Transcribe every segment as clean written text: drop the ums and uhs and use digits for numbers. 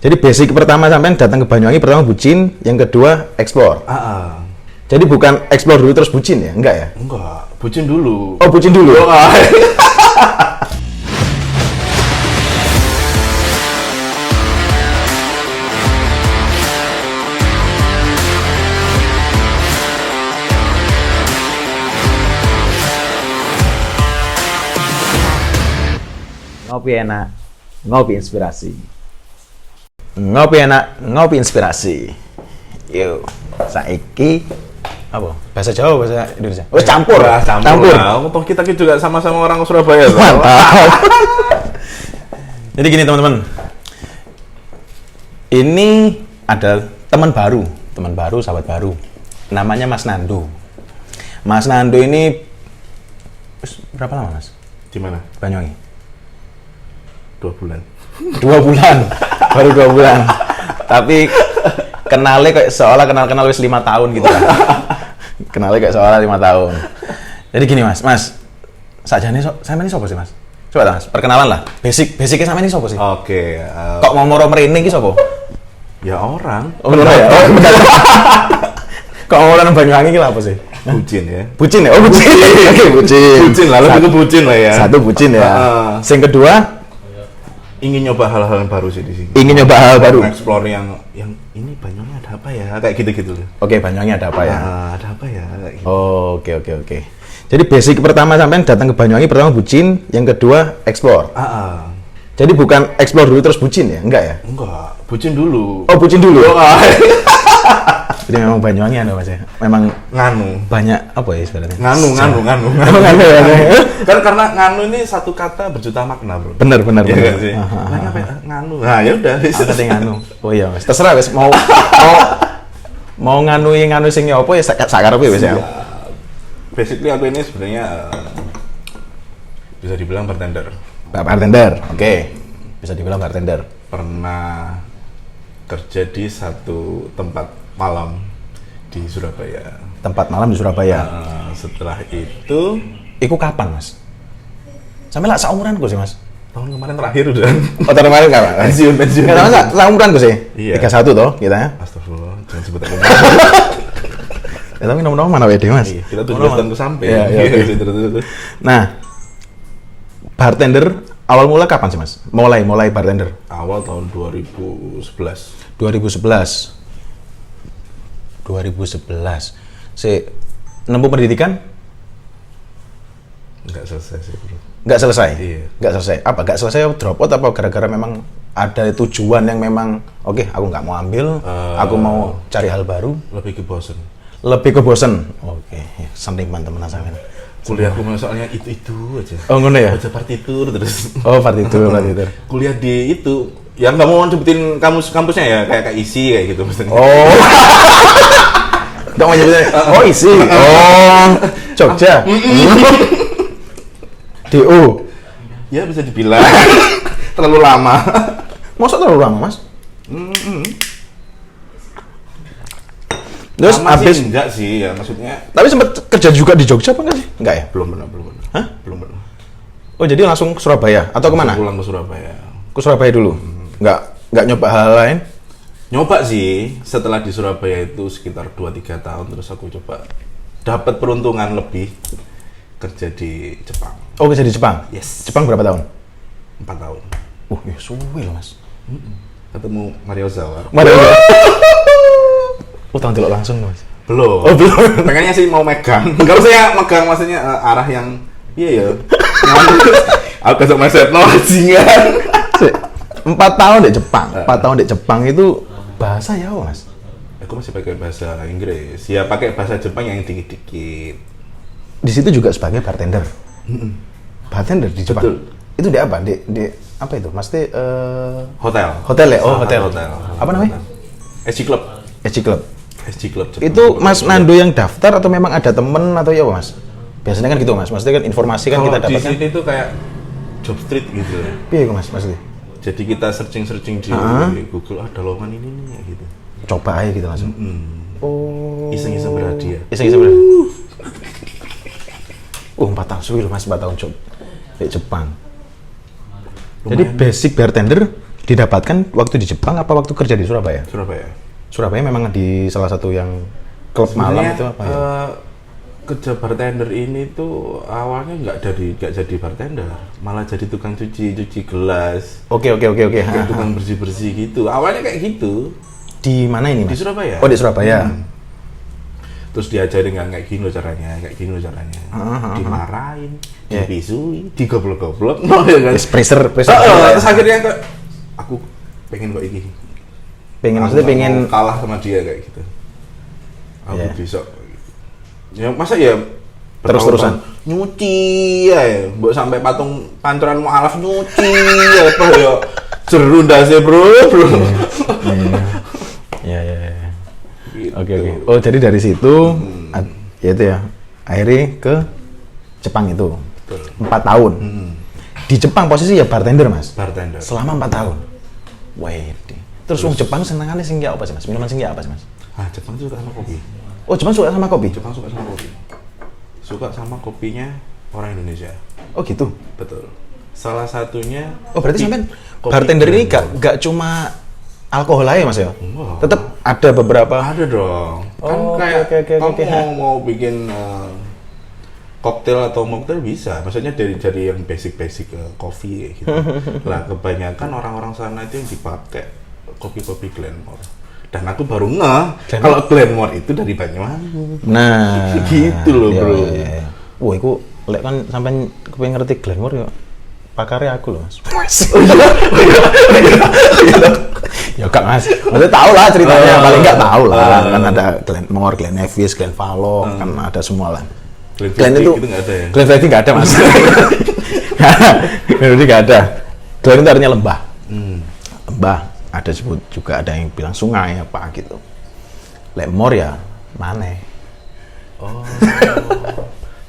Jadi basic pertama sampean datang ke Banyuwangi, pertama bucin, yang kedua explore. Jadi bukan explore dulu terus bucin ya? Enggak ya? Enggak, bucin dulu. Oh, bucin dulu. Ngopi enak, ngopi inspirasi. Ngopi enak, ngopi inspirasi. Yuk, saiki apa? Bahasa Jawa, bahasa Indonesia. Oh, campur. Campur. Nah, kita juga sama-sama orang Surabaya. Mantap. Jadi gini teman-teman. Ini ada teman baru, sahabat baru. Namanya Mas Nando. Mas Nando ini berapa lama, Mas? Di mana? Banyuwangi. 2 bulan. 2 bulan. Baru 2 bulan. Tapi kenalnya kayak seolah kenal wis 5 tahun gitu lah. Kenalnya kayak seolah 5 tahun. Jadi gini Mas, sajane sampean ini sapa sih Mas? Coba Mas, perkenalan lah. Basicnya sampean ini sapa sih? Oke. Kok mau moro mrene iki sapa? Ya orang. Oh, bener ya. Kok mau nang Banyuwangi iki lha apa sih? Bucin ya. Bucin ya? Oh, bucin. Oke, bucin. Bucin lah, lebih ke bucin lah ya. Satu bucin ya. Yang kedua ingin nyoba hal-hal yang baru sih di sini. Ingin nyoba hal baru. Explore yang ini Banyuwangi ada apa ya? Kayak gitu-gitu. Oke, Banyuwangi ada apa ya? Ada apa ya? Kayak gitu. Oh, oke. Jadi basic pertama sampean datang ke Banyuwangi, pertama bucin, yang kedua explore. Jadi bukan explore dulu terus bucin ya? Enggak ya? Enggak, bucin dulu. Oh, bucin dulu. Jadi memang Banyuwangi ada Mas ya? Memang nganu. Banyak apa ya sebenarnya? Nganu. Nganu ya. Kan karena nganu ini satu kata berjuta makna, Bro. Bener. Ya, sih. Apa ya? Nganu. Nah, ya udah. Ada nganu. Oh iya, Mas. Terserah wis mau nganu sing apa ya sakarepe wis ya. Basically aku ini sebenarnya bisa dibilang bartender. Bartender. Oke. Bisa dibilang bartender. Pernah kerja di satu tempat malam di Surabaya. Tempat malam di Surabaya. Setelah itu kapan, Mas? Sampai lah seumuran kok sih, Mas? Tahun kemarin terakhir udah. Oh, tahun kemarin kapan? Pensiun. Enggak sama seumuran kok sih? Iya. 31 toh kita ya. Astagfirullah, jangan sebut aku. Ya, tapi nomor-nomor mana WD, Mas? Iya, kita 17 tahun ke sampai. Iya. Nah, bartender awal mula kapan sih, Mas? Mulai bartender? Awal tahun 2011. 2011. Nempuh pendidikan? Nggak selesai sih, Bro. Nggak selesai? Iya. Nggak selesai? Apa? Nggak selesai drop out apa gara-gara memang ada tujuan yang memang oke, aku nggak mau ambil, aku mau cari hal baru? Lebih ke bosen. Oke, ya, seniman teman sampean. Kuliahku soalnya itu aja. Oh, ngono ya? Baca partitur terus. Oh, partitur. Kuliah di itu, yang nggak mau nyebutin kampusnya ya, kayak isi kayak gitu maksudnya. Oh. Nggak mau nyebutin. Oh, isi. Oh, Jogja. DO. Ya bisa dibilang terlalu lama. Masa terlalu lama, Mas? Terus habis enggak sih ya, maksudnya. Tapi sempat kerja juga di Jogja apa enggak sih? Enggak ya? Belum pernah. Hah? Belum pernah. Oh, jadi langsung ke Surabaya atau kemana? Pulang ke Surabaya. Ke Surabaya dulu. Enggak nyoba hal lain? Nyoba sih, setelah di Surabaya itu sekitar 2-3 tahun terus aku coba dapat peruntungan lebih kerja di Jepang. Oh, kerja di Jepang? Yes. Jepang berapa tahun? 4 tahun. Ya suwe loh, Mas. Ketemu Mario Zawa. Oh, tahun dulu langsung, Mas. Belum. Oh, belum. Pengennya sih mau megang. Kalau saya megang maksudnya arah yang iya ya. Aku kesok meset no bajingan. 4 tahun di Jepang. 4 tahun di Jepang itu bahasa ya, Mas. Aku masih pakai bahasa Inggris. Ya pakai bahasa Jepang yang dikit-dikit. Di situ juga sebagai bartender. Bartender di Jepang. Betul. Itu di apa? Di apa itu? Maksudnya Hotel. Hotel ya? Oh, hotel. Apa namanya? SG Club. SG Club. Jepang. Itu Mas Nando yang daftar atau memang ada temen atau ya, Mas? Biasanya kan gitu, Mas. Maksudnya kan informasi kan kita dapatkan. Di sini itu kayak job street gitu. Iya, Mas, maksudnya. Jadi kita searching di Google, ada lowongan ini nih gitu. Coba aja gitu langsung. Oh. Iseng-iseng berhadiah. Iseng-iseng berhadiah. 4 tahun suwi loh, Mas, 4 tahun job di Jepang. Lumayan. Jadi basic bartender didapatkan waktu di Jepang apa waktu kerja di Surabaya? Surabaya. Surabaya memang di salah satu yang klub malam Sebenarnya, itu apa ya? kerja bartender ini tuh awalnya nggak jadi bartender, malah jadi tukang cuci gelas, Oke. kayak tukang bersih gitu. Awalnya kayak gitu. Di mana ini, Di Mas? Surabaya. Oh, di Surabaya. Terus diajarin kan kayak gini loh caranya. Dimarahin, Yeah. dipisui, digoblok-goblok, no ya kan. Pressure. Terus akhirnya kok aku pengen kok iki. Maksudnya Aku pengen mau kalah sama dia kayak gitu. Aku Yeah. bisa. Ya masa ya Terus-terusan nyuci ya, mbok sampai patung pancuran mualaf nyuci ya apa ya jeru ndase bro. Iya. Gitu. Oke. Oh, jadi dari situ ya itu ya. Akhirnya ke Jepang itu. Betul. 4 tahun. Di Jepang posisi ya bartender, Mas. Bartender. Selama 4 tahun. Wih. Terus wong Jepang senengannya sing apa sih, Mas? Minuman sing apa sih, Mas? Jepang suka sama kopi. Oh, Jepang suka sama kopi? Jepang suka sama kopi. Suka sama kopinya orang Indonesia. Oh, gitu. Betul. Salah satunya. Oh, berarti sampean kopi bartender ini Glenmore. gak cuma alkohol aja, Mas ya? Wah. Tetap ada beberapa. Ada dong. Kan Oh, kayak oke. kamu mau bikin koktail atau mocktail bisa. Maksudnya dari yang basic kopi kayak gitu. Lah kebanyakan orang-orang sana itu yang dipakai kopi Glenmore. Dan aku baru kalau Glenmore itu dari Banyuwangi. Nah, Gitu loh, bro. Iya. Wah, iku lek kan sampean kepengen ngerti Glenmore ya pakarnya aku loh, Mas. Ya kak, Mas. Maksudnya tahu lah ceritanya, paling nggak tahu lah. Kan ada Glenmore, Glen Nevis, Glen Fallow, kan ada semua lah. Glen itu nggak ada ya? Glen Freddy nggak ada, Mas. Glen Freddy nggak ada. Glen itu artinya lembah. Lembah. Ada sebut juga ada yang bilang sungai apa gitu. Lemor ya mana? Oh.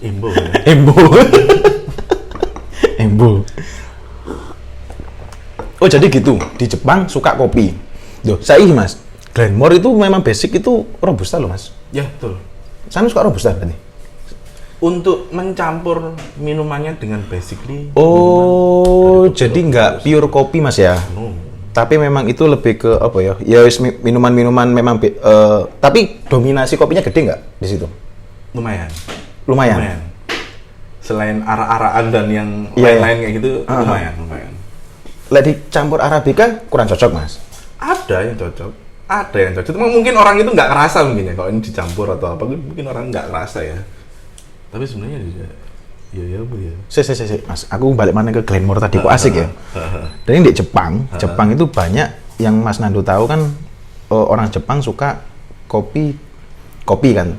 Imbo. Ya? Embo. Oh jadi gitu, di Jepang suka kopi. Loh, saya Mas, Glenmore itu memang basic itu robusta loh, Mas. Ya, betul. Sana suka robusta berarti? Untuk mencampur minumannya dengan basically. Oh, jadi nggak pure kopi, Mas ya? No. Tapi memang itu lebih ke apa ya? Ya minuman-minuman memang tapi dominasi kopinya gede nggak di situ? Lumayan. Selain ara-araan dan yang lain-lain kayak gitu, lumayan. Lek dicampur Arabica kurang cocok, Mas. Ada yang cocok. Cuma mungkin orang itu nggak kerasa mungkin ya kalau ini dicampur atau apa, mungkin orang nggak kerasa ya. Tapi sebenarnya ya Bu ya. Mas, aku balik mana ke Glenmore tadi, kok asik ya. Dan ini di Jepang itu banyak yang Mas Nando tahu kan, orang Jepang suka kopi kan.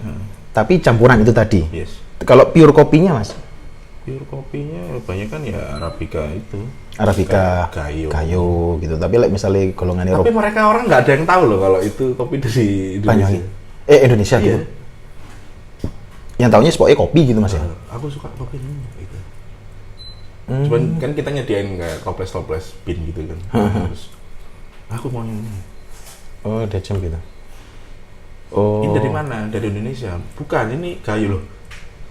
Tapi campuran itu tadi. Yes. Kalau pure kopinya, Mas? Pure kopinya banyak kan ya Arabica itu. Arabica, Gayo gitu. Tapi like misalnya golongannya Tapi mereka orang nggak ada yang tahu loh kalau itu kopi dari Banyuwangi. Indonesia. Indonesia Iya. gitu. Yang taunya pokoknya kopi gitu, Mas ya. Aku suka kopi ini gitu. Cuman kan kita nyediain kayak toples bin gitu kan. Terus aku mau yang ini. Oh, decem gitu. Oh. Ini dari mana? Dari Indonesia. Bukan, ini Gayo loh.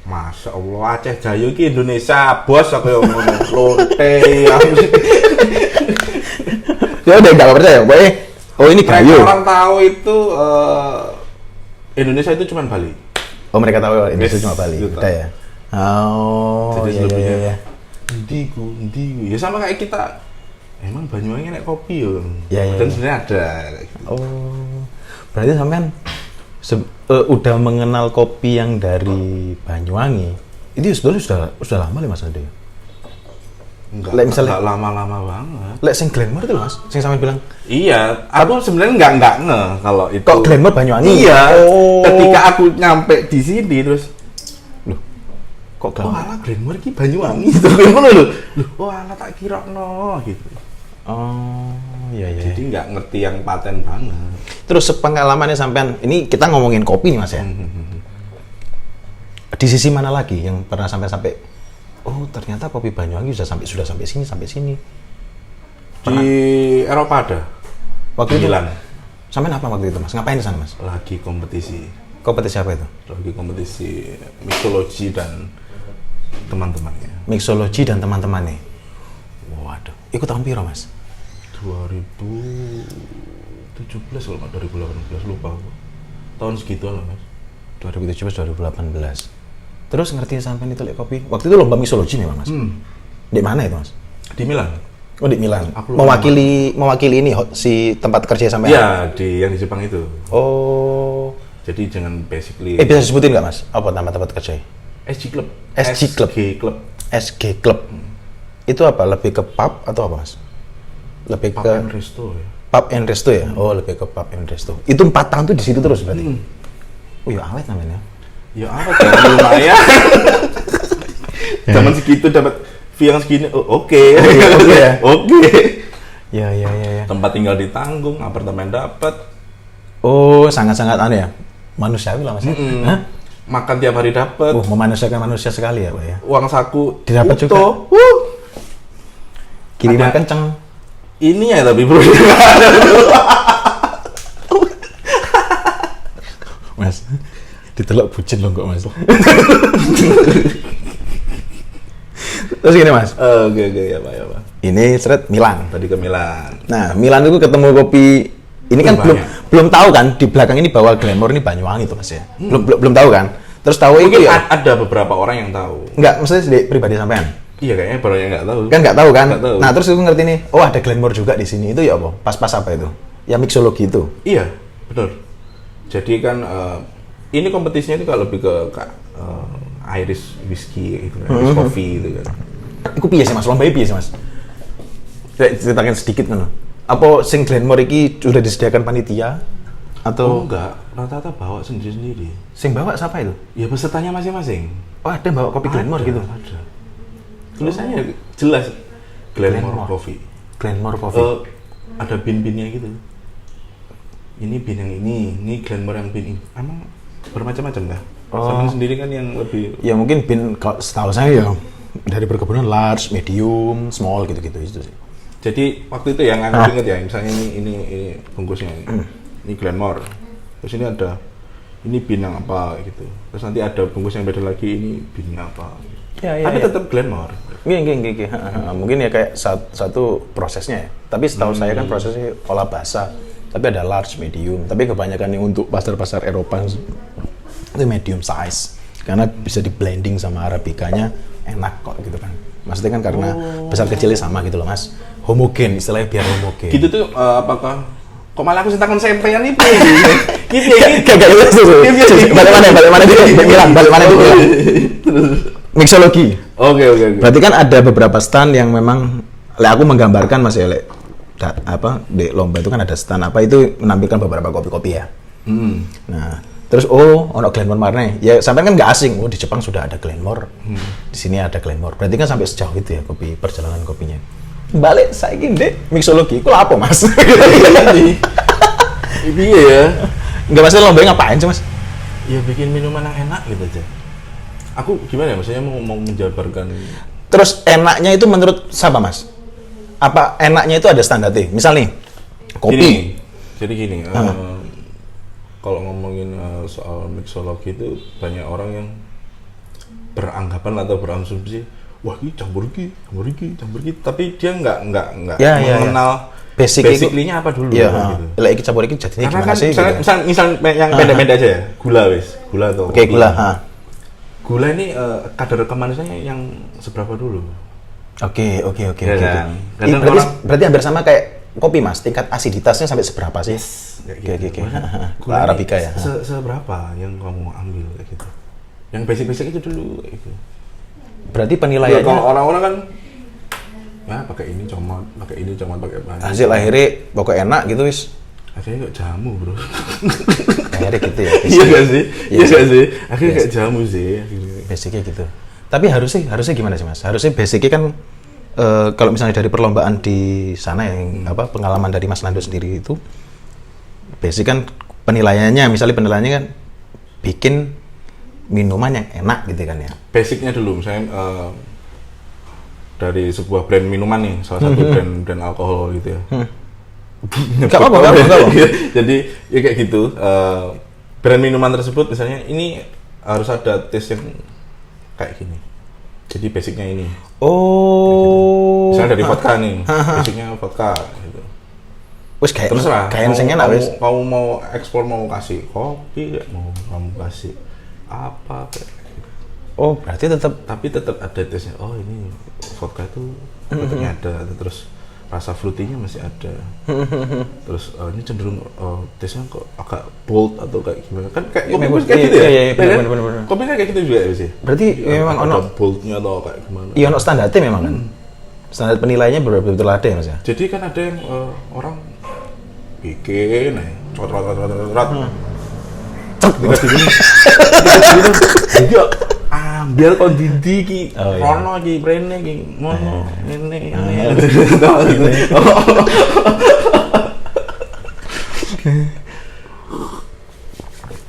Masya Allah, Aceh Gayo ini Indonesia, bos. Aku yang ngomong lonte. Ya udah nggak percaya, pokoknya oh ini Gayo. Orang tahu itu Indonesia itu cuma Bali. Oh, mereka tahu Indonesia Yes, cuma Bali. gitu. Udah ya. Oh, Jadi iya. selebihnya Ndiku. Ya sama kayak kita. Emang Banyuwangi nek kopi yo. Iya. Dan sebenarnya ada. Oh, berarti sampean udah mengenal kopi yang dari Banyuwangi. Itu sudah lama ya, Mas Ade? Enggak lama-lama banget. Lek sing Glenmore itu, Mas, sing sampean bilang. Iya, aku sebenarnya nggak kalau itu. Kok Glenmore Banyuwangi? Iya. Oh. Ketika aku nyampe di sini terus, Loh, kok oh Glenmore? alah Glenmore ki Banyuwangi itu ngono lho. Loh, oh alah tak kira gitu. Oh, iya. Jadi nggak ngerti yang paten banget. Terus pengalamannya sampean, ini kita ngomongin kopi nih, Mas ya. Di sisi mana lagi yang pernah sampai oh ternyata kopi Banyuwangi sudah sampai sini. Di Eropa ada. Waktu itu Milan. sampean apa waktu itu, Mas? Ngapain di sana, Mas? Lagi kompetisi. Kompetisi apa itu? Lagi kompetisi mixology dan teman-temannya. Mixology dan teman-temannya. Waduh, ikut tahun piro, Mas? 2017 kalau nggak 2018, lupa aku. Tahun segituan lah, Mas. 2017 2018. Terus ngerti sampean itu lek kopi. Waktu itu lomba mixology nih, Mas. Di mana itu, Mas? Di Milan. Oh, di Milan. Aku lupa Mewakili ini si tempat kerja sampean. Iya, yang di Jepang itu. Oh. Jadi jangan basically Bisa disebutin nggak, Mas? Apa nama tempat kerja? SG Club. SG Club. SG Club. Itu apa? Lebih ke pub atau apa, Mas? Lebih Pub ke and Resto ya. pub and resto ya? Oh, lebih ke pub and resto. Itu 4 tahun tuh di situ terus berarti. Oh, ya awet namanya. Ya apa kan lumayan. Zaman segitu dapat fee yang segini, oke. Oke. Ya. Tempat tinggal ditanggung, apartemen dapat. Oh, sangat-sangat aneh ya. Manusiawi lah, Mas. Hah? Makan tiap hari dapat. Memanusiakan manusia sekali ya, Pak ya. Uang saku Didapat juga. Kiriman kenceng. Ini ya tapi bro. Mas, ditelok bucin loh kok, Mas. Terus gini, Mas. Oke, ya Pak. Ini seret Milan. Tadi ke Milan. Nah, Milan itu ketemu kopi. Ini kan belum tahu kan di belakang ini bahwa Glamour ini Banyuwangi itu, Mas ya. Belum tahu kan. Terus tahu mungkin itu ya. Ada beberapa orang yang tahu. Enggak, maksudnya di pribadi sampean. Iya, kayaknya baru yang nggak tahu. Kan nggak tahu kan. Nggak tahu. Nah, terus aku ngerti nih. Oh, ada Glamour juga di sini. Itu ya apa? Pas-pas apa itu? Ya mixologi itu. Iya, benar. Jadi kan ini kompetisinya itu kalau lebih ke Irish whiskey gitu, Irish coffee gitu kan. Iku piye sih, Mas? Lomba piye sih, Mas? Ceritakan sedikit kan. Apa sing Glamour iki sudah disediakan panitia atau enggak, rata-rata bawa sendiri-sendiri. Sing bawa siapa itu? Ya pesertanya masing-masing. Oh, ada yang bawa kopi Glamour gitu. Ada. Tulisannya jelas Glamour Coffee. Glamour Coffee. Ada bin-binnya gitu. Ini bin yang ini Glamour yang bin ini. Emang bermacam-macam dah. Sampai sendiri kan yang lebih. Ya mungkin bin setahu saya ya dari perkebunan large, medium, small gitu-gitu itu sih. Jadi waktu itu yang aku ingat ya, misalnya ini bungkusnya ini Glamour. Terus ini ada ini bin yang apa gitu. Terus nanti ada bungkus yang beda lagi, ini bin apa. Tapi tetap Glamour. Gini. Mungkin ya kayak satu prosesnya ya. Tapi setahu saya kan prosesnya olah basa. Tapi ada large, medium. Tapi kebanyakan yang untuk pasar-pasar Eropa itu medium size. Karena bisa di blending sama Arabicanya enak kok gitu kan. Maksudnya kan karena besar kecilnya sama gitu loh, Mas. Homogen, istilahnya biar homogen. Gitu tuh apakah kok malah aku sentakon sempean nih? Gak gitu. Balik mana di Milan. Mixologi. Oke. Berarti kan ada beberapa stand yang memang aku menggambarkan, Mas ya, di lomba itu kan ada stand apa itu menampilkan beberapa kopi-kopi ya. Nah, terus ono Glamour marne. Ya sampai kan nggak asing. Di Jepang sudah ada Glamour. Di sini ada Glamour. Berarti kan sampai sejauh itu ya perjalanan kopinya. Balik saiki ndek mixologi iku apa, Mas? Iya ya. Enggak pasti lombanya ngapain sih, Mas? Ya bikin minuman yang enak gitu aja. Aku gimana ya, maksudnya mau menjabarkan. Terus enaknya itu menurut siapa, Mas? Apa enaknya itu ada standarnya? Misal nih, kopi. Jadi gini, kalau ngomongin soal mixologi itu banyak orang yang beranggapan atau berasumsi, wah ini campur iki, tapi dia nggak mengenal basically-nya apa dulu gitu. Lah iki campur iki jadinya gimana kan, sih? Misal yang pendek-pendek aja ya, gula atau kopi. Gula. Gula ini kadar kemanisannya yang seberapa dulu? Oke. Kan? Berarti hampir sama kayak kopi, Mas. Tingkat asiditasnya sampai seberapa sih? Oke. Gula Arabica ya. Seberapa yang kamu ambil kayak gitu? Yang basic itu dulu kayak gitu. Berarti penilaiannya kalau orang-orang kan ya pakai ini comot pakai banyak. Hasil akhirnya pokok enak gitu wis. Akhirnya kayak jamu, Bro. Akhirnya gitu ya. Iya gak sih? Akhirnya kayak jamu sih. Basicnya gitu. Tapi harusnya gimana sih, Mas? Harusnya basicnya kan kalau misalnya dari perlombaan di sana yang pengalaman dari Mas Nando sendiri itu basic kan penilaiannya kan bikin minuman yang enak gitu kan ya. Basicnya dulu misalnya dari sebuah brand minuman nih, salah satu brand alkohol gitu ya. Gak apa-apa. Jadi ya kayak gitu. Brand minuman tersebut misalnya ini harus ada taste yang kayak gini. Jadi basicnya ini. Oh. Misalnya dari vodka nih, basicnya vodka gitu. wis kayak terserah. kayak sing enak wis. Kamu mau ekspor, mau kasih kopi, mau kamu kasih apa kayak. Oh, berarti tapi tetap ada tesnya. Oh, ini vodka itu bentuknya ada, terus rasa fruitynya masih ada. Terus ini cenderung tesnya kok agak bold atau kayak gimana? Kan kayak kopi kayak gitu ya. Iya, benar. Kopi kayak gitu juga ya sih. Berarti memang ada boldnya atau kayak gimana? Iya, ono standarnya memang kan. Standar penilaiannya betul-betul ada ya Mas ya. Jadi kan ada yang orang bikin cot. Tiga gini. Iya. Ambil kondisi ki, rono ki, brene ki, ngono, ini.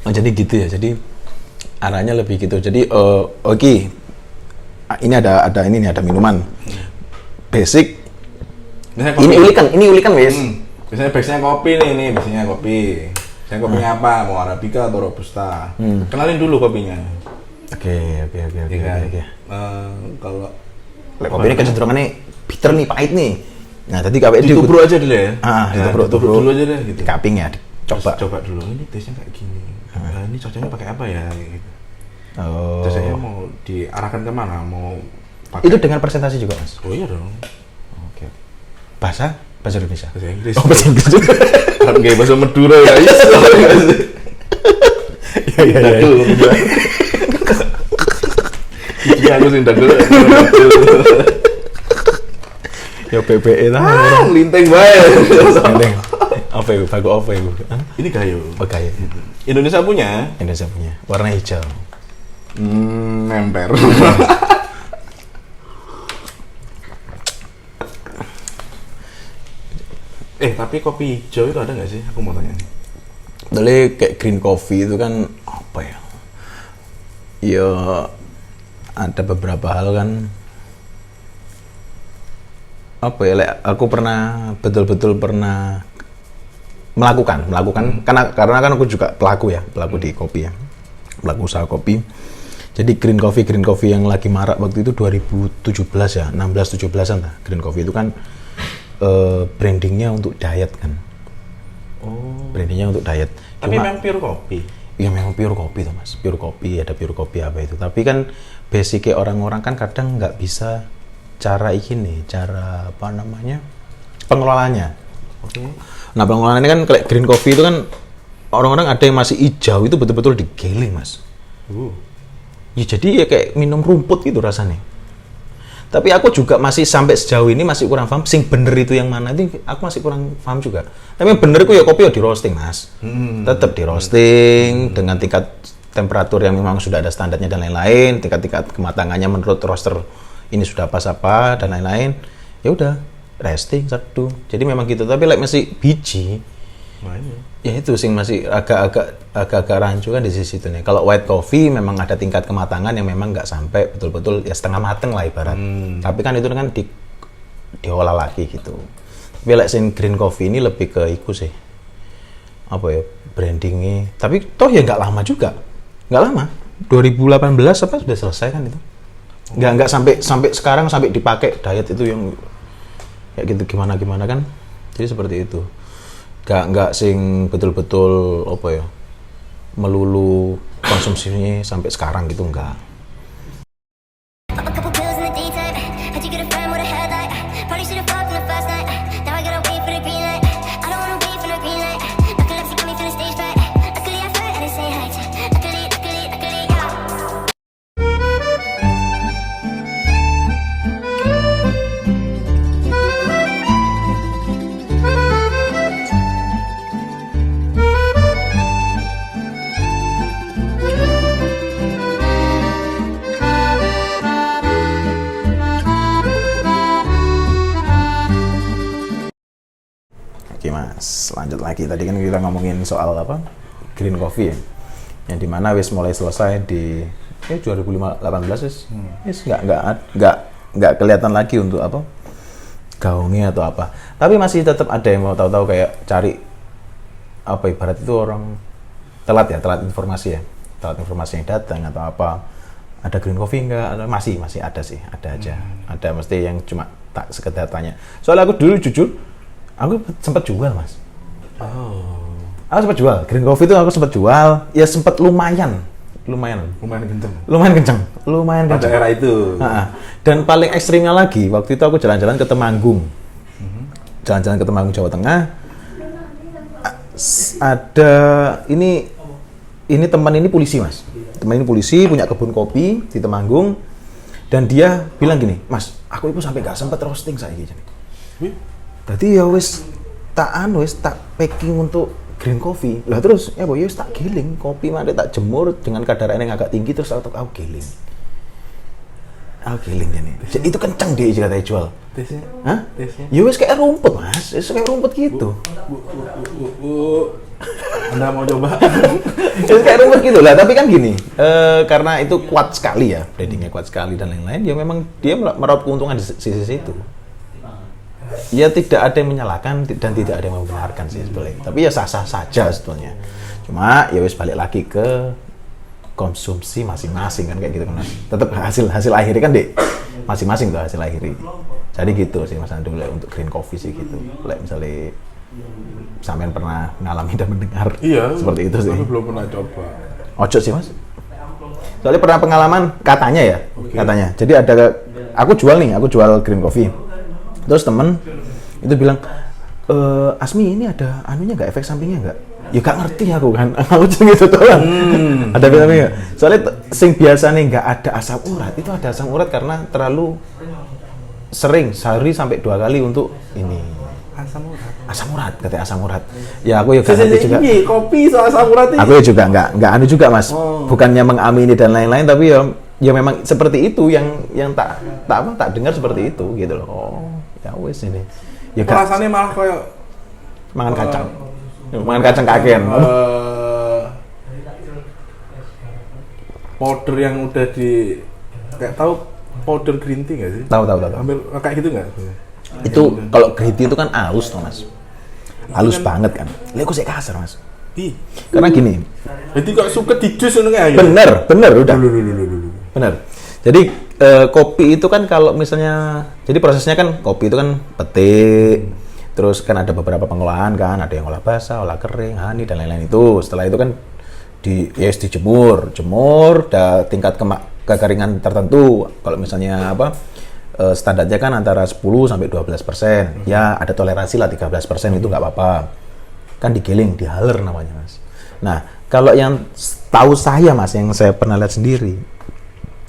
Oh, jadi gitu ya. Jadi arahnya lebih gitu. Jadi oke. Ini ada minuman. Basic. Ini ulikan wes. Biasanya biasanya kopi nih, biasanya kopi. Biasanya kopinya apa? Mau Arabica atau Robusta? Kenalin dulu kopinya. Oke. Kalau kopi ini kecenderungannya bitter nih, pahit nih. Nah, tadi KPD ditubruk aja dulu ya. Ditubruk dulu aja deh gitu. Kaping ya, Coba dulu. Ini tesnya kayak gini. Ini cocoknya pakai apa ya gitu. Oh. Terus saya mau diarahkan kemana? Mau pakai itu dengan presentasi juga, Mas? Oh iya dong. Oke. Bahasa Indonesia. Bahasa Inggris. Oh, bahasa Inggris juga. Kan kayak bahasa Madura ya. Iya. Iya, aku sih ndak dulu. Ya PPE lah. Linteng bae. Linteng. Apa itu? Bago apa itu? Ini kayu. Oh, kayu. Indonesia punya. Warna hijau. Member. Tapi kopi hijau itu ada nggak sih? Aku mau tanya. Dulu kayak green coffee itu kan apa ya? Ya ada beberapa hal kan. Apa ya? Aku betul-betul pernah melakukan karena kan aku juga pelaku di kopi ya. Pelaku usaha kopi. Jadi green coffee yang lagi marak waktu itu 2017 ya, 16-17an lah. Green coffee itu kan brandingnya untuk diet kan. Oh. Brandingnya untuk diet. Tapi memang pure kopi. Ya memang pure kopi tuh Mas. Pure kopi, ada pure kopi apa itu. Tapi kan basicnya orang-orang kan kadang nggak bisa cara apa namanya, pengelolaannya. Oke. Nah pengelolaannya kan kayak green coffee itu kan orang-orang ada yang masih hijau itu betul-betul digiling Mas. Ya jadi ya kayak minum rumput gitu rasanya. Tapi aku juga masih sampai sejauh ini masih kurang paham sing bener itu yang mana, itu aku masih kurang paham juga. Tapi yang bener itu ya kopi ya di roasting Mas. Tetap di roasting dengan tingkat temperatur yang memang sudah ada standarnya dan lain-lain, tingkat kematangannya menurut roaster ini sudah pas apa dan lain-lain. Ya udah, roasting satu. Jadi memang gitu. Tapi masih biji. Ya itu sing masih agak rancu kan di sisi itu nih. Kalau white coffee memang ada tingkat kematangan yang memang nggak sampai betul-betul ya setengah mateng lah ibarat. Tapi kan itu kan diolah lagi gitu. Tapi sing green coffee ini lebih ke iku sih. Apa ya, brandingnya. Tapi toh ya nggak lama juga. Nggak lama. 2018 apa sudah selesai kan itu. Nggak sampai sekarang sampai dipakai diet itu yang kayak gitu gimana kan. Jadi seperti itu. Nggak sing betul-betul apa ya, melulu konsumsinya sampai sekarang gitu enggak. Oke Mas, lanjut lagi. Tadi kan kita ngomongin soal apa? Green coffee ya. Yang dimana wis mulai selesai di 2018 wis nggak kelihatan lagi untuk apa? Gaungnya atau apa. Tapi masih tetap ada yang mau tahu-tahu kayak cari apa ibarat itu orang telat informasi ya. Telat informasi yang datang atau apa. Ada green coffee enggak? Masih ada sih, ada aja. Ada mesti yang cuma tak sekedar tanya. Soalnya aku dulu jujur Aku sempat jual, Mas. Oh. Aku sempat jual. Green coffee itu aku sempat jual. Ya sempat lumayan Kenceng. lumayan Pada kenceng. era itu. Dan paling ekstrimnya lagi, waktu itu aku jalan-jalan ke Temanggung. Jalan-jalan ke Temanggung, Jawa Tengah. Ada ini teman ini polisi, Mas. Teman ini polisi, punya kebun kopi di Temanggung. Dan dia bilang gini, Mas, aku itu sampai gak sempat roasting saiki. Jadi ya wis tak packing untuk green coffee. Lah terus ya boy tak giling kopi mari tak jemur dengan kadar air yang agak tinggi terus aku giling. Aku giling ini. Jadi itu kenceng dia jika saya jual. Tesnya? Hah? Tesnya? Ya wis kayak rumput, Mas. Wis kayak rumput gitu. Anda mau coba? Wis kayak rumput gitu lah, tapi kan gini, karena itu kuat sekali ya, brandingnya kuat sekali dan lain-lain, ya memang dia meraup keuntungan di sisi situ. Ya tidak ada yang menyalahkan dan tidak ada yang membenarkan sih sebetulnya. Tapi ya sah-sah saja sebetulnya. Cuma ya wis balik lagi ke konsumsi masing-masing kan kayak gitu kan Mas. Tetap hasil akhirnya kan dek masing-masing tuh hasil akhirnya. Jadi gitu sih Mas Andu untuk green coffee sih gitu. Like misalnya sampean pernah mengalami dan mendengar seperti itu sih. Aku belum pernah coba. Ojo sih Mas. Soalnya pernah pengalaman katanya ya, katanya. Jadi aku jual green coffee. Terus temen itu bilang, Asmi ini ada anunya nggak, efek sampingnya nggak? Ya gak ngerti aku kan, aku cuma gitu doang. Ada vitaminnya. Soalnya sing biasa nih nggak ada asam urat, itu ada asam urat karena terlalu sering, sehari sampai 2 kali untuk ini. Asam urat, katanya asam urat. Ya aku ya gak ngerti juga. Kopi soal asam urat ini. Aku ya juga nggak anu juga Mas. Bukannya mengamini dan lain-lain, tapi ya memang seperti itu yang tak dengar seperti itu gitu loh. Oh, ya wes ini. Ya rasanya malah kayak mangan kacang. Mangan kacang kaken. Powder yang udah di kayak tahu powder green tea nggak sih? Tahu. Hampir kayak gitu nggak? Itu kalau green tea itu kan halus toh Mas. Halus banget kan. Lihat kok kasar Mas. Karena gini. Jadi kok suka di jus kayak gitu. Bener udah. Dulu. Bener. Jadi kopi itu kan kalau misalnya, jadi prosesnya kan kopi itu kan petik, terus kan ada beberapa pengolahan kan, ada yang olah basah, olah kering, honey dan lain-lain itu. Setelah itu kan dijemur, tingkat kekeringan tertentu. Kalau misalnya standarnya kan antara 10 sampai 12%. Ya ada toleransi lah 13% itu nggak apa-apa. Kan digiling, dihaler namanya Mas. Nah kalau yang tahu saya Mas, yang saya pernah lihat sendiri,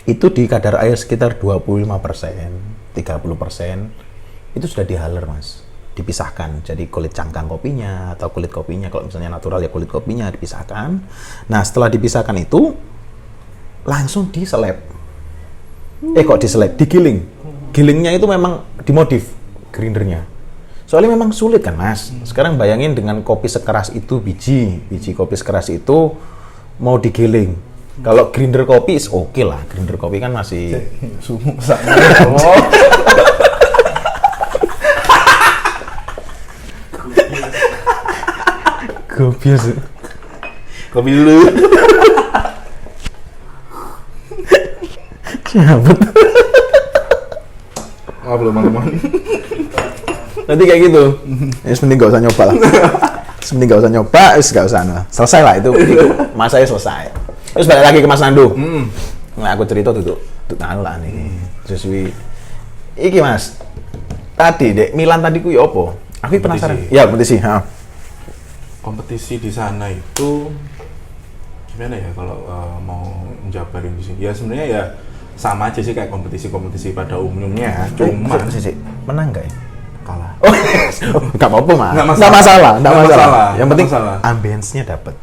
itu di kadar air sekitar 25%, 30% itu sudah dihaler Mas, dipisahkan. Jadi kulit cangkang kopinya atau kulit kopinya, kalau misalnya natural ya kulit kopinya dipisahkan. Nah setelah dipisahkan itu langsung diseleb. Digiling. Gilingnya itu memang dimodif grindernya. Soalnya memang sulit kan Mas. Sekarang bayangin dengan kopi sekeras itu, biji kopi sekeras itu mau digiling. Kalau grinder kopi is oke lah. Grinder kopi kan masih sumuk sama. Kopi sih. Kopi dulu. Cabut. Maaf loh teman-teman. Nanti kayak gitu. Ya mending gak usah nyoba lah. Mending gak usah nyoba, gak usah. Selesai lah itu masanya selesai. Terus balik lagi ke Mas Nandu. Nah, aku cerita tuh anu lah nih. Sesuai iki Mas. Tadi Dek Milan tadi ku ya apa? Aku penasaran. Ya, kompetisi, Kompetisi di sana itu gimana ya kalau mau menjabarin di sini? Ya sebenarnya ya sama aja sih kayak kompetisi-kompetisi pada umumnya. Cuma menang enggak ya? Kalah. Enggak apa-apa, Mas. Enggak masalah. Yang penting ambience-nya dapat.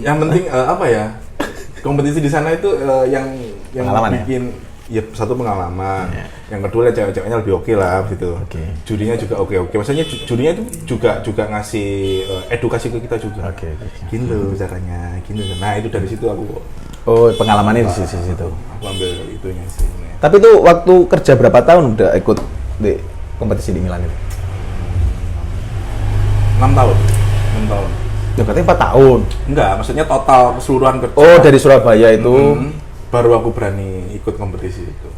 Yang penting apa ya? Kompetisi di sana itu yang bikin ya satu pengalaman. Yang kedua cewek-ceweknya lebih oke lah gitu. Jurinya juga oke. Maksudnya jurinya itu juga ngasih edukasi ke kita juga. Gini loh caranya, gini. Nah, itu dari situ aku pengalamannya di situ. Aku ambil itunya sih. Tapi itu waktu kerja berapa tahun udah ikut di kompetisi di Milan itu? 6 tahun. Ya katanya 4 tahun. Enggak, maksudnya total keseluruhan kerja. Oh, dari Surabaya itu. Baru aku berani ikut kompetisi itu.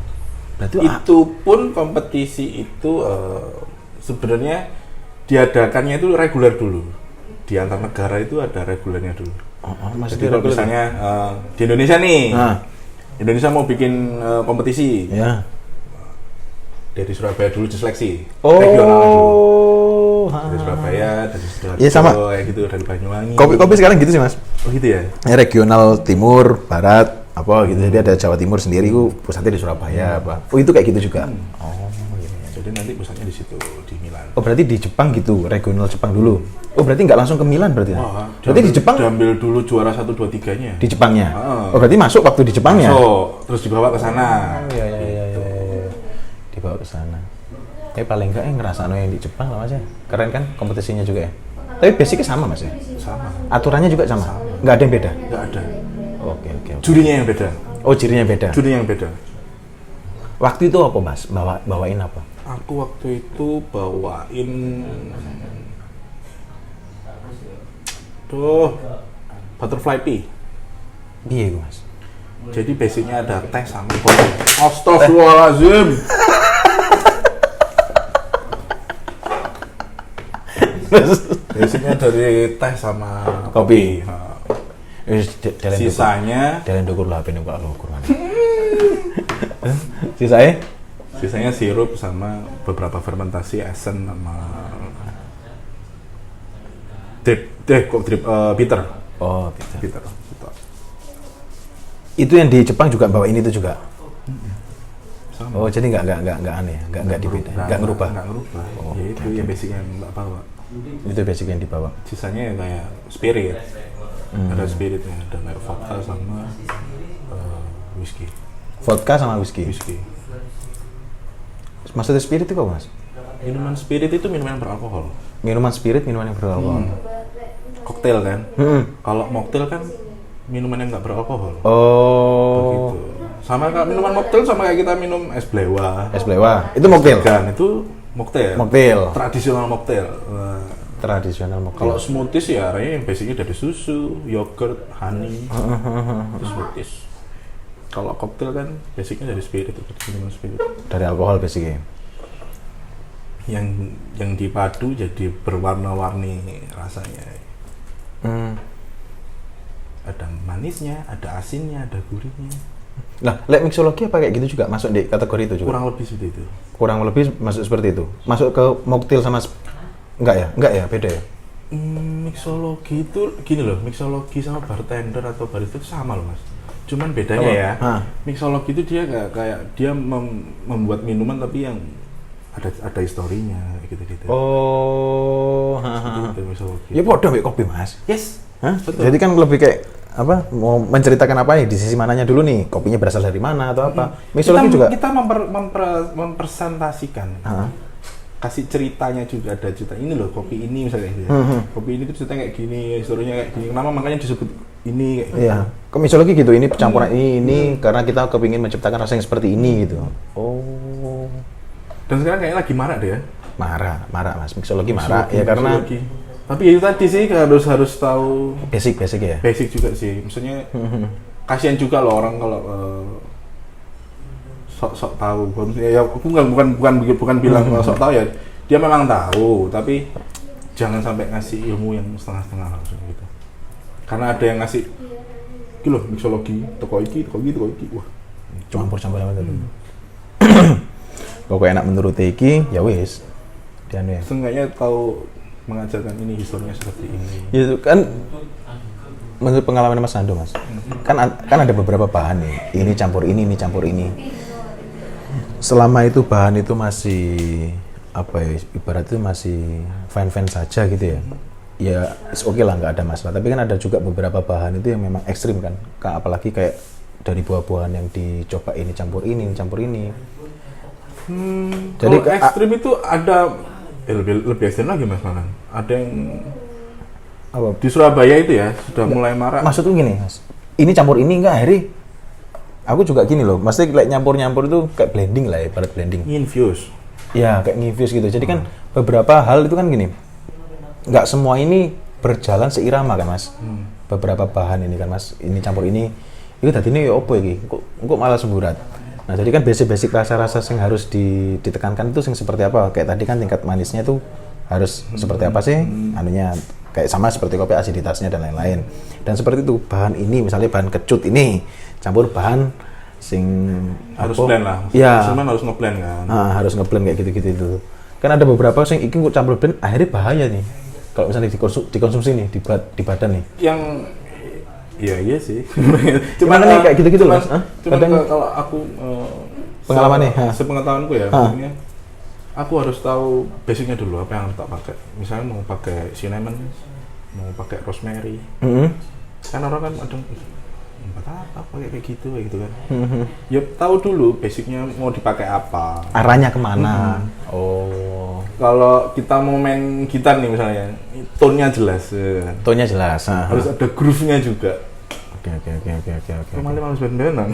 Berarti itu pun kompetisi itu sebenarnya diadakannya itu reguler dulu. Di antar negara itu ada regulernya dulu. Masih Jadi kalau misalnya di Indonesia nih, Indonesia mau bikin kompetisi, ya. Dari Surabaya dulu diseleksi, Oh. regional dulu. Dari Surabaya, dari Sidoarjo, Iya, sama. kayak gitu, dari Banyuwangi. Kopi sekarang gitu sih mas. Oh gitu ya? Regional timur, barat, apa gitu. Jadi ada Jawa Timur sendiri, pusatnya di Surabaya apa. Oh itu kayak gitu juga. Oh iya. Jadi nanti pusatnya di situ, di Milan. Oh berarti di Jepang gitu, regional Jepang dulu. Oh berarti nggak langsung ke Milan berarti? Wah, Berarti di Jepang? diambil dulu juara 1, 2, 3-nya. Di Jepangnya. Ah. Oh berarti masuk waktu di Jepangnya? So, terus dibawa ke sana. Oh iya. Dibawa ke sana. Paling enggak ngerasa yang di Jepang lah mas ya. Keren kan kompetisinya juga ya. Tapi basicnya sama mas ya? Sama. Aturannya juga sama? Nggak ada yang beda? Nggak ada. Oke. Jurinya yang beda. Oh cirinya beda? Jurinya yang beda. Waktu itu apa mas? Bawain apa? Aku waktu itu bawain butterfly pea. Iya mas. Jadi basicnya ada teh sama kopi. Astagfirullahaladzim. Basicnya dari teh sama Kopi. Nah, Sisanya sisanya dalam dukur lah ini bukan dukur mana. Sisanya sirup sama beberapa fermentasi esen sama bitter. Oh gitu. Bitter. Itu yang di Jepang juga bawain itu juga. Sama. Oh jadi nggak aneh, nggak dibeda, nggak ngerubah. Nggak ngerubah. Oh, Ya itu yang basic yang nggak bawa. Itu basic yang dibawa. Sisanya yang kayak spirit. Ada spiritnya, ada kayak vodka sama whisky. Vodka sama whisky. Maksudnya spirit itu apa mas? Minuman spirit itu minuman beralkohol. Minuman spirit, minuman yang beralkohol. Koktail kan. Kalau mocktail kan minuman yang nggak beralkohol. Oh. Begitu. Sama kayak minuman mocktail sama kayak kita minum es blewa. Es blewa. Itu mocktail. Kan itu mocktail. Mocktail. Tradisional mocktail. Tradisional mocktail. Kalau smoothies ya arahnya yang basicnya dari susu, yogurt, honey, itu smoothies. Kalau koktail kan basicnya dari spirit, itu minuman spirit. Dari alkohol basicnya. Yang dipadu jadi berwarna-warni rasanya. Ada manisnya, ada asinnya, ada gurihnya. Nah, mixologi apa kayak gitu juga masuk di kategori itu juga? Kurang lebih seperti itu. Kurang lebih masuk seperti itu. Masuk ke mocktail sama enggak ya, beda ya. Mixologi itu gini loh, mixologi sama bartender atau barista itu sama loh mas. Cuman bedanya ya, mixologi itu dia kayak dia membuat minuman tapi yang ada historinya gitu-gitu. Oh, Itu mixologi. ya bodoh kayak kopi mas. Yes. Betul. Jadi kan lebih kayak apa? Mau menceritakan apa nih di sisi mananya dulu nih? Kopinya berasal dari mana atau apa? Mixologi juga. Kita mempresentasikan. Kasih ceritanya juga, ada cerita ini loh kopi ini misalnya gitu ya. Kopi ini tuh ceritanya kayak gini, historinya kayak gini. Kenapa makanya disebut ini kayak gitu. Iya. Kok mixologi gitu, ini campuran ini karena kita kepingin menciptakan rasa yang seperti ini gitu. Oh. Dan sekarang kayaknya lagi marak deh ya. Marah mas. Mixologi marah ya karena tapi ya itu tadi sih harus tahu basic ya. Basic juga sih. Maksudnya kasihan juga loh orang kalau sok tahu. Ya aku bukan bilang sok tahu ya. Dia memang tahu, tapi jangan sampai ngasih ilmu yang setengah-setengah langsung gitu. Karena ada yang ngasih iki lho mixologi, toko iki. Wah, Campur-campur sama itu. Pokoknya enak menurut iki, ya wis. Dan ya. Seenggaknya tahu mengajarkan ini historinya seperti ini. Itu kan menurut pengalaman Mas Nando mas, kan ada beberapa bahan nih. Ini campur ini. Selama itu bahan itu masih apa ya, ibaratnya masih fine saja gitu ya. Ya oke lah, nggak ada masalah. Tapi kan ada juga beberapa bahan itu yang memang ekstrim kan. Apalagi kayak dari buah-buahan yang dicoba ini campur ini. Jadi kalau ekstrim itu ada lebih ekstrim lagi mas Manan. Ada yang apa? Di Surabaya itu ya sudah mulai marak. Maksudku gini mas, ini campur ini enggak Heri? Aku juga gini loh, maksudnya kayak nyampur itu kayak blending lah ya, ibarat blending. Infuse. Ya kayak infuse gitu. Jadi kan beberapa hal itu kan gini, nggak semua ini berjalan seirama kan mas. Beberapa bahan ini kan mas, ini campur ini tadi ini opo iki? Kok malah semburat. Nah jadi kan basic rasa-rasa yang harus ditekankan itu yang seperti apa? Kayak tadi kan tingkat manisnya itu harus seperti apa sih anunya, kayak sama seperti kopi asiditasnya dan lain-lain. Dan seperti itu bahan ini misalnya bahan kecut ini campur bahan sing Harus apa? blend lah. Iya. Cuman harus ngeblend kan. Harus ngeblend kayak gitu-gitu itu. Kan ada beberapa sing iki kok campur blend akhirnya bahaya nih. Kalau misalnya dikonsumsi nih di badan nih. Yang iya sih. Gimana nih kayak gitu-gitu loh, Mas? Cuman Kadang- kalau aku Pengalamannya, sepengetahuanku ya, maksudnya aku harus tahu basicnya dulu apa yang harus tak pakai. Misalnya mau pakai cinnamon, mau pakai rosemary. Kan orang kan ada buat apa pakai kayak gitu kan. Ya tahu dulu basicnya mau dipakai apa. Arahnya kemana? Oh, Kalau kita mau main gitar nih misalnya, tone-nya jelas. tone-nya jelas. Harus ada groove-nya juga. Oke. Kemarin harus band-bandan.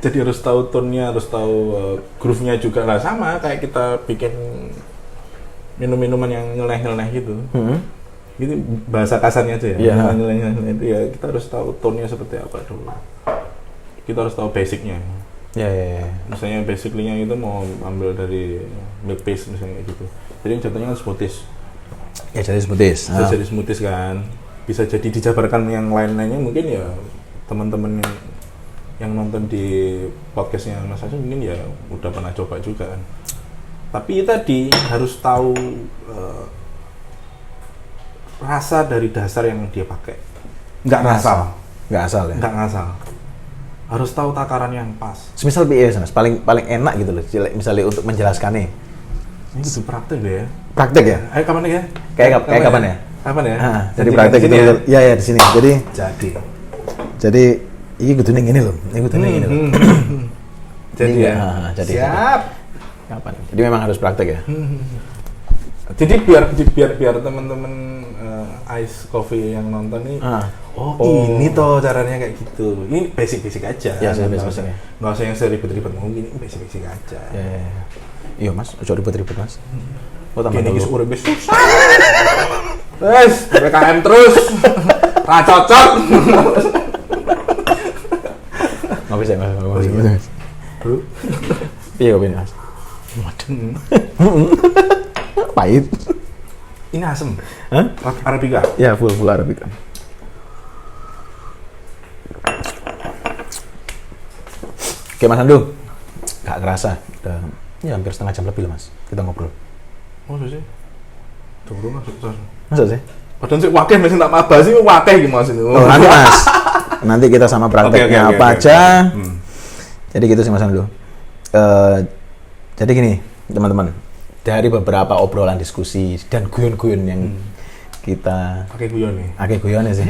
Jadi harus tahu tone-nya, harus tahu groove-nya juga lah, sama kayak kita bikin minum-minuman yang nyeleneh-nyeleneh gitu. Ini bahasa kasarnya aja ya. Iya. Nyeleneh itu ya kita harus tahu tone-nya seperti apa dulu. Kita harus tahu basic-nya. Ya. Misalnya basically-nya itu mau ambil dari milk paste misalnya kayak gitu. Jadi contohnya kan smoothies. Ya jadi smoothies. Bisa jadi smoothies kan. Bisa jadi dijabarkan yang lain-lainnya mungkin ya teman-teman yang nonton di podcastnya Mas Hasan mungkin ya udah pernah coba juga kan. Tapi tadi harus tahu rasa dari dasar yang dia pakai. Nggak ngasal. Nggak asal ya. Nggak ngasal. Harus tahu takaran yang pas. Semisal piye Mas, paling enak gitu loh, misalnya untuk menjelaskannya. Ini kudu praktek deh ya. Praktek ya? Ayo kapan ya? Kayak kapan ya? Kapan ya? Jadi praktek gitu. Ya? Ya di sini. Jadi ini kudune ngene lho. Ini kudune ngene lho. Jadi Ini, ya. jadi. Siap. Kapan? Jadi memang harus praktek ya. Jadi biar teman-teman ice coffee yang nonton nih, ini toh caranya kayak gitu. Ini basic aja. Ya, nggak basic. nggak usah yang seribet-ribet mungkin, ini basic aja. Ya. Iya Mas, ojo ribet-ribet Mas. Oh tambah Gini dulu. guys, urip susah. Wes, PPKM terus. Ra cocok. Ngopi saya Mas. Mas. Bro, Iya kopi Mas. Pahit. ini asem. Hah? Arabica. Ya full Arabica. Oke Mas Andu, gak kerasa, udah ya hampir setengah jam lebih lah Mas, kita ngobrol. Oh, sih. Tunggu masuk tar. Masa sih? Padahal sih wakil mesin tak mabah sih wakil gitu Mas ini. Oh, nanti Mas, nanti kita sama prakteknya Oke. apa aja. Jadi gitu sih Mas Andu. Jadi gini teman-teman, dari beberapa obrolan diskusi dan guyon-guyon yang kita Pakai guyon nih. Oke, guyonnya sih.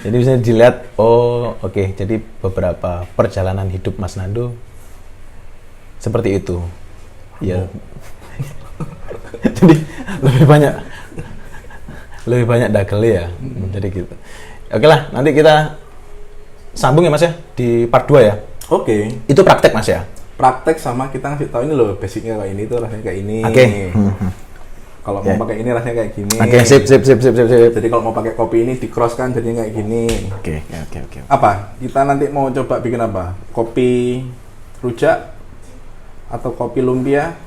Jadi bisa dilihat, oke. Jadi beberapa perjalanan hidup Mas Nando seperti itu. Iya. Jadi lebih banyak dagel ya. Jadi gitu. Oke lah, nanti kita sambung ya Mas ya di part 2 ya. Oke. Itu praktek Mas ya. Praktek sama kita ngasih tahu ini loh basicnya kayak ini tuh rasanya kayak ini. Oke. Kalau mau pakai ini rasanya kayak gini. Oke, sip. Jadi kalau mau pakai kopi ini di cross kan jadinya kayak gini. Oke. Apa? Kita nanti mau coba bikin apa? Kopi rujak atau kopi lumpia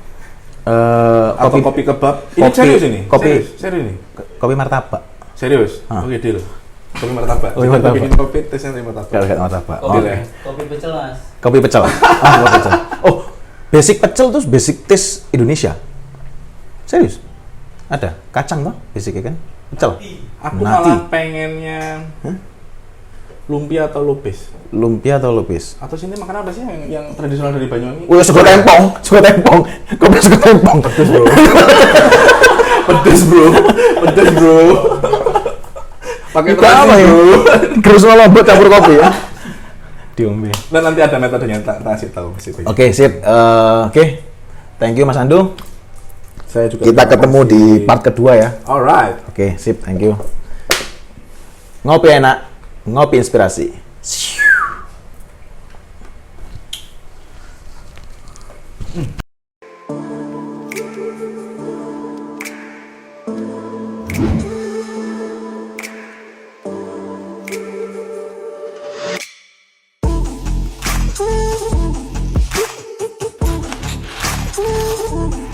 atau kopi kebab? Ini serius ini? Serius ini? Kopi martabak. Serius? Oke, deal. Kopi martabak. Kopi Kita martabak. bikin kopi tesnya dari martabak. Kalau martabak. Deal ya? Kopi pecel Mas. Kopi pecel. Kopi pecel. Oh, basic pecel tuh basic taste Indonesia. Serius? Ada kacang toh basicnya kan? Pecel. Aku Nati. malah pengennya lumpia atau lupis. Lumpia atau lupis? Atau sini makan apa sih yang tradisional dari Banyuwangi? Wih, sego tempong. Kopi sego tempong. Pedes bro. Pakai Apa terasi ya? bro. Terus lombok campur kopi ya. Diombe. Dan nanti ada metodenya tak kasih tahu sih. Oke, sip. Oke. Thank you Mas Andu. Saya juga Kita terima ketemu kasih. di part kedua ya. Alright. Oke, sip. Thank you. Ngopi enak, ngopi inspirasi. Ooh.